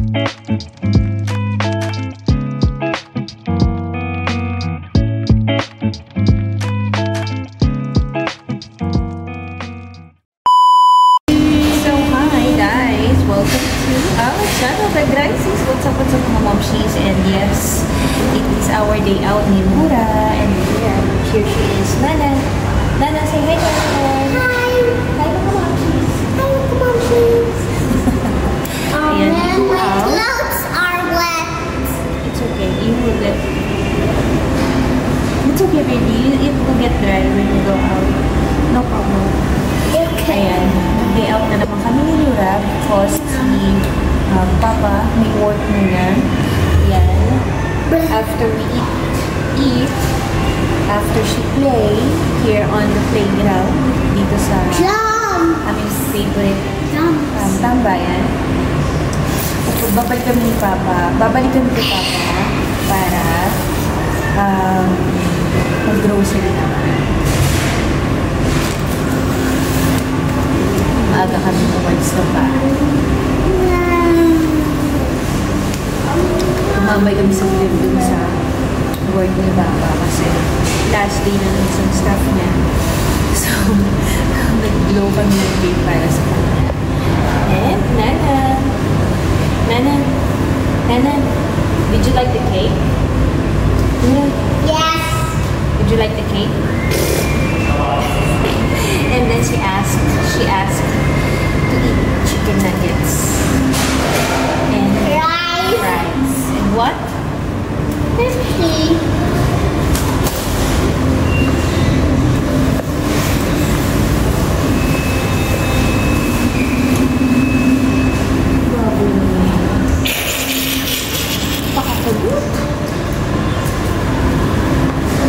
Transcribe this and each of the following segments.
What's up mga momshies, and yes, it is our day out ni Mura, and here she is, Nana. Nana, say hi to everyone. Hi! Hi mga momshies. Hi mga momshies. Ayan, go my out. clothes are wet. It's okay, you will get... It's okay baby, it will get dry when you go out. No problem. Okay. Ayan, day out na naman kami ni Mura because si Papa may work muna. Yan. After we eat, after she play here on the playground, dito sa aming favorite tambayan, babalik kami ni Papa. Babalik kami ni Papa para mag-grocery naman. Maaga kami towards the bahay. Tumambay kami sa film dun sa work ni Papa kasi last day na ng isang staff niya. So, nag-glow kami ng cake para sa kanya. And, Nana! Nana! Nana! Did you like the cake? Nana? Yes! Did you like the cake? And then she asked to eat chicken nuggets. And rice. And what? Tea. Pakakalut.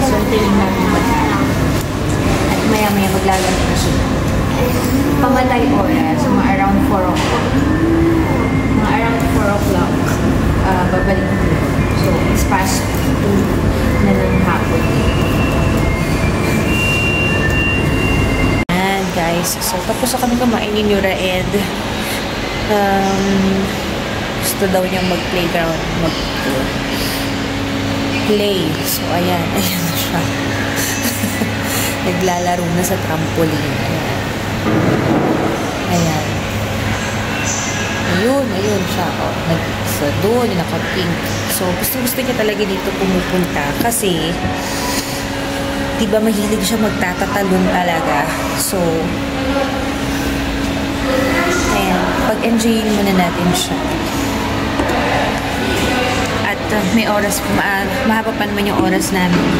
So, tingin natin ba? At maya-maya maglalaro na siya. Pamatay oras, mga around 4 o'clock. Mga around 4 o'clock, babalik na. So, it's past 2 na ng hapon. And guys, so tapos na kami kumain ni Nura, and gusto daw niyang mag-playground, mag-play. So, ayan na siya. Naglalaro na sa trampoline. Ayan. Ayun siya. Oh, doon, naka-pink. So, gusto niya talaga dito pumupunta kasi diba mahilig siya magtatatalon talaga. So, ayan. Pag-enjoyin muna natin siya. At may oras, mahaba pa naman yung oras namin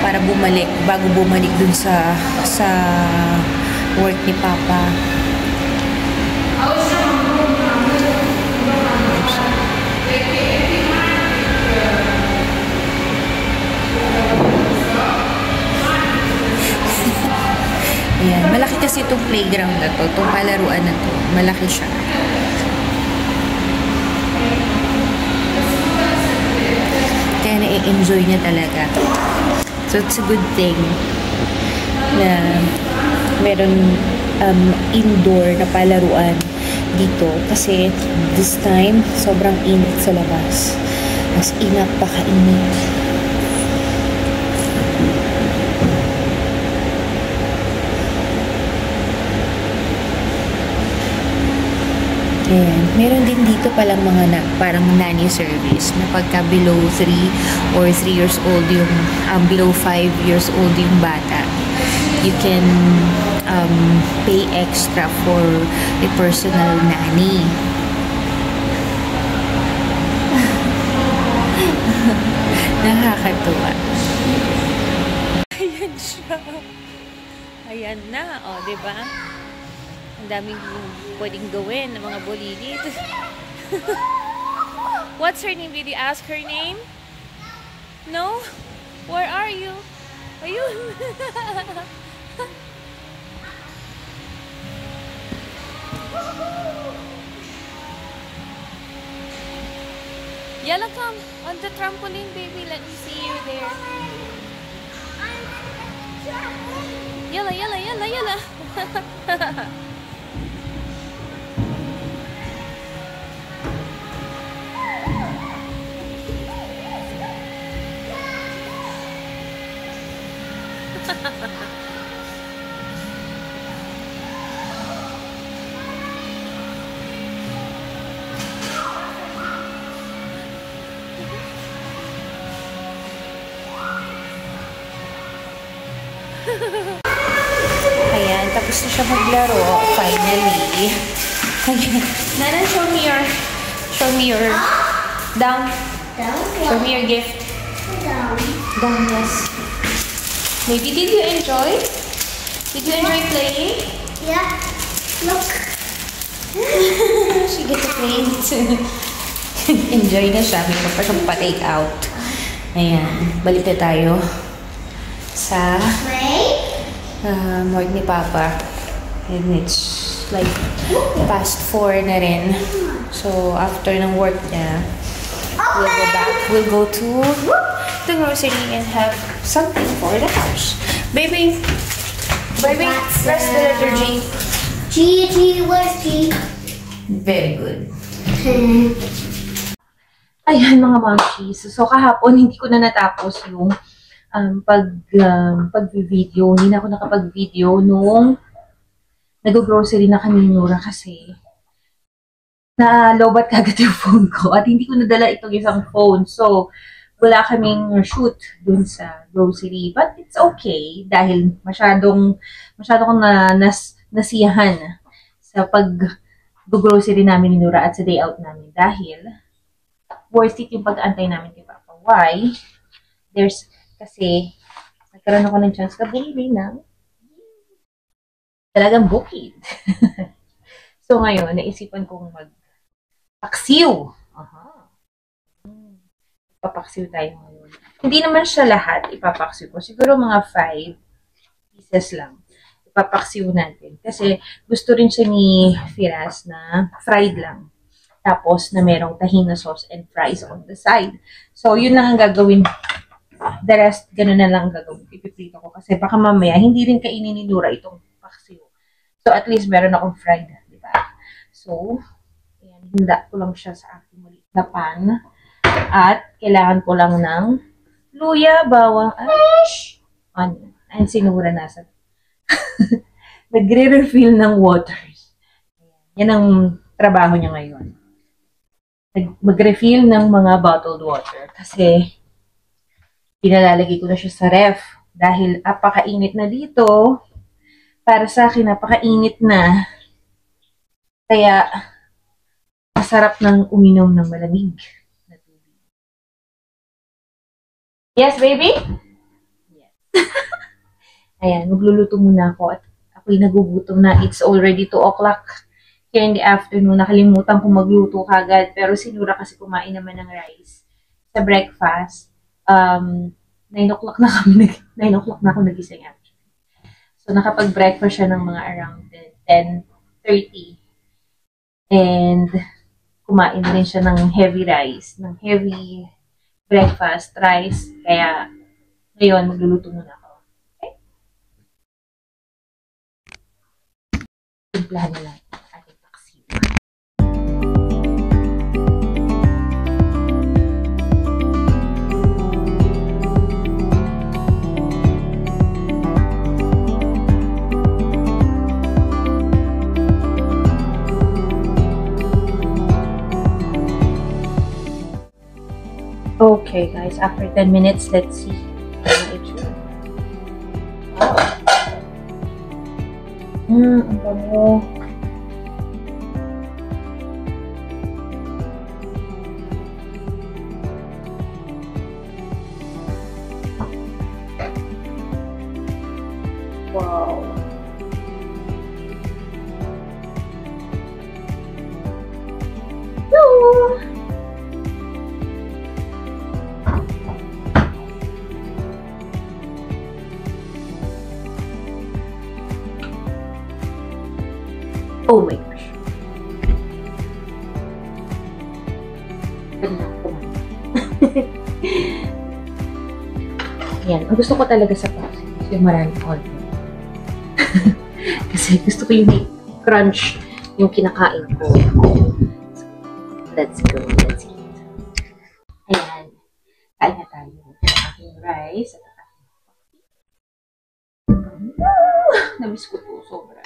para bumalik, bago bumalik dun sa work ni Papa. Ayan, malaki kasi itong playground na to, itong palaruan na to, malaki siya. Kaya na-enjoy niya talaga. So, it's a good thing na meron indoor na palaruan dito kasi this time, sobrang init sa labas. Mas napakainit. Ayan. Meron din dito palang mga parang nanny service na pagka below 3 or 3 years old yung below 5 years old yung bata, you can pay extra for a personal nanny. Nakakatuwa. Ayan siya. Ayan na, o, diba? Ang daming pwedeng gawin ng mga bulilit. What's her name? Did you ask her name? No? Where are you? Ayun. Yalla, come on the trampoline, baby. Let me see you there. Yalla, yalla, yalla, yalla. Ayan, tapos na siya maglaro. Finally. Ayan. Nana, show me your, down. Show me your gift. Down, yes. Maybe, did you enjoy? Did you enjoy playing? Yeah. Look. She get to play too. Enjoy na siya. May pa siyang pa-take out. Ayan, balik na tayo sa work ni Papa. And it's like past 4 na rin. So, after ng work niya, we'll go back. We'll go to the grocery and have something for the house. Baby, press the letter G. G, where's G? Very good. Ayan mga momshies. So kahapon hindi ko na natapos yung pag-video. Hindi na ako nakapag-video nung nag-grocery na kami ni Nora kasi na-lobat kagad yung phone ko at hindi ko nadala itong isang phone. So wala kaming shoot dun sa grocery. But it's okay dahil masyadong akong nasiyahan sa pag-grocery namin ni Nora at sa day out namin dahil worth it yung pag-aantay namin kay Papa. Why? Kasi nagkaroon ako ng chance na bumili ng talagang bukid. So ngayon, naisipan kong magpaksiw. Papaksiw tayo ngayon. Hindi naman siya lahat ipapaksiw ko. Siguro mga 5 pieces lang ipapaksiw natin. Kasi gusto rin siya ni Firas na fried lang. Tapos na merong tahina sauce and fries on the side. So, yun lang ang gagawin. The rest, ganun na lang ang gagawin. Ipiprito ko. Kasi baka mamaya, hindi rin kainin ni Nora itong paksiw. So, at least meron akong fried. Diba? So, ayan, hinda ko lang siya sa aking maliit na pan. At, kailangan ko lang ng luya, bawang, onion. And sinura nasa. Nagre-refill ng waters. Yan ang trabaho niya ngayon. Mag-refill ng mga bottled water kasi pinalalagay ko na siya sa ref dahil apakainit na dito. Para sa akin, napakainit na. Kaya, masarap ng uminom ng malamig na tubig. Yes, baby? Yes. Ayan, magluluto muna ako at ako'y nagugutom na. It's already 2 o'clock. Here in the afternoon, nakalimutan kong magluto kagad. Pero si Nora kasi kumain naman ng rice sa breakfast. 9 o'clock na kami, 9 o'clock na ako nagising actually. So, nakapag-breakfast siya ng mga around 10:30. And, kumain din siya ng heavy rice, ng heavy breakfast rice. Kaya, ngayon, magluluto muna ako. Okay? Timplahan na lang. Okay, guys, after 10 minutes, let's see. Ang bango. Wow. Hello. Oh my gosh. Yan. Ang gusto ko talaga sa paksiw yung maraming onion. Kasi gusto ko yung crunch yung kinakain ko. Let's go. Let's eat. Ayan. Kain na tayo. Aking rice. na-miss ko po sobra.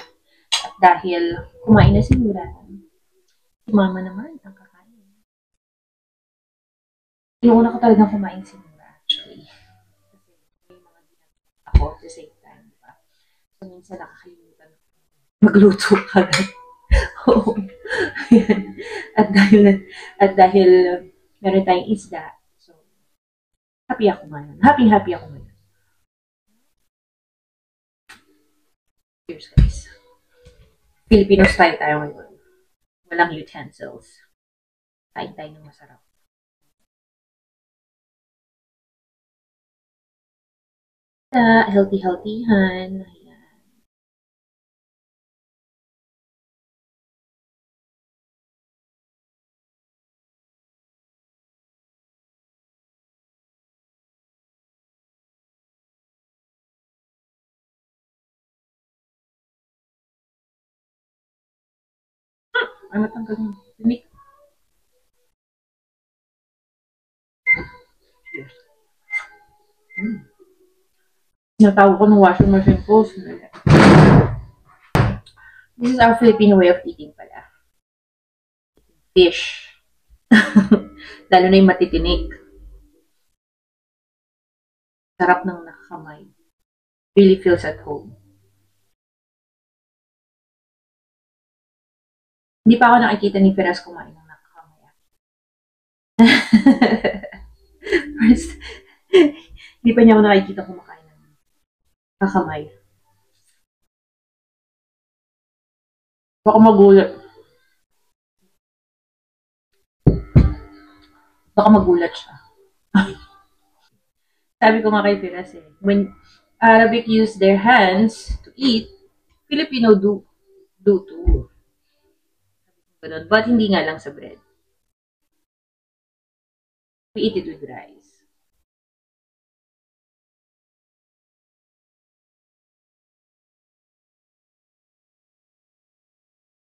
At dahil kumain na si Nura, si Mama naman ang kakain. Yung una ko talagang kumain si Nura, actually. Kasi may mga ginagawa ako at the same time, diba? So, minsan nakakalimutan magluto agad. Oo. At dahil meron tayong isda, so, happy ako ngayon. Happy ako ngayon. Cheers, guys. Filipino style tayo ngayon. Walang utensils. Kain tayo ng masarap. Healthy-han. Ayan. Ay, matanggal mo. Limik. Cheers. Natawag ko ng washing machine ko. This is our Filipino way of eating pala. Fish. Lalo na yung matitinik. Sarap ng nakakamay. Really feels at home. Hindi pa ako nakikita ni Firas kumain ng nakakamay. First, hindi pa niya ako nakikita kumakain ng nakakamay. Baka magulat. Baka magulat siya. Sabi ko nga kay Firas when Arabic use their hands to eat, Filipino do too. But hindi nga lang sa bread. We eat it with rice.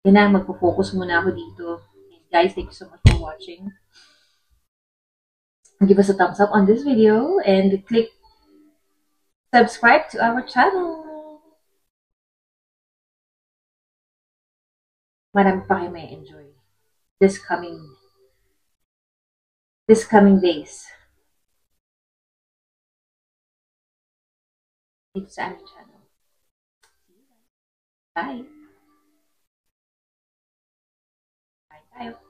Yan na, magpo-focus muna ako dito. And guys, thank you so much for watching. Give us a thumbs up on this video and click subscribe to our channel. Marami pa kayo may enjoy this coming days. Dito sa aming channel. Bye! Bye tayo!